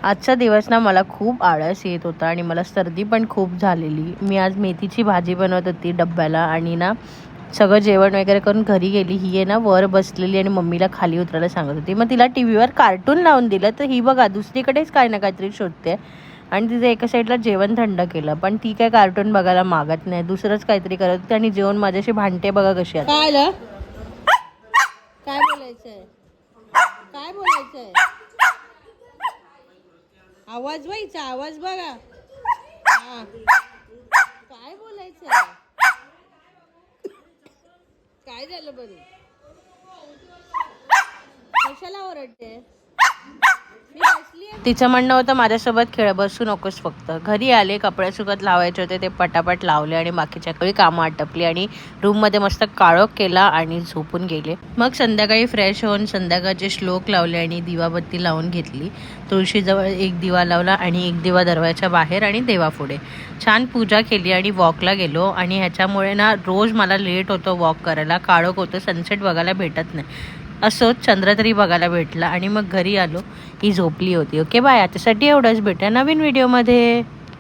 आजचा दिवस ना मला खूप आळस येत होता आणि मला सर्दी पण खूप झालेली. मी आज मेथीची भाजी बनवत होती डब्याला आणि ना सगळं जेवण वगैरे करून घरी गेली. ही आहे ना वर बसलेली आणि मम्मीला खाली उतरायला सांगत होती. मग तिला टीव्हीवर कार्टून लावून दिलं तर ही बघा दुसरीकडेच काय ना काहीतरी शोधते आणि तिचं एका साईडला जेवण थंड केलं, पण ती काय कार्टून बघायला मागत नाही, दुसरंच काहीतरी करत होती आणि जेवण माझ्याशी भांडते बघा कशी आहे. काय बोलायचंय, काय बोलायचंय, आवाज व्हायचा, आवाज बघा. काय बोलायचंय, काय झालं बरं, कशाला ओरडते. तिचं म्हणणं होतं माझ्यासोबत खेळ, बसू नकोस फक्त. घरी आले, कपडे सुकत लावायचे होते ते पटापट लावले आणि बाकीच्या काही कामं आटपली आणि रूममध्ये मस्त काळोख केला आणि झोपून गेले. मग संध्याकाळी फ्रेश होऊन संध्याकाळचे श्लोक लावले आणि दिवाबत्ती लावून घेतली. तुळशीजवळ एक दिवा लावला आणि एक दिवा दरवाजाच्या बाहेर आणि देवापुढे. छान पूजा केली आणि वॉकला गेलो आणि ह्याच्यामुळे ना रोज मला लेट होतं वॉक करायला, काळोख होतं, सनसेट बघायला भेटत नाही. असोच चंद्र तरी बघायला भेटला आणि मग घरी आलो. ही झोपली होती. ओके बाय, आतासाठी एवढंच, भेटूया नवीन व्हिडिओमध्ये.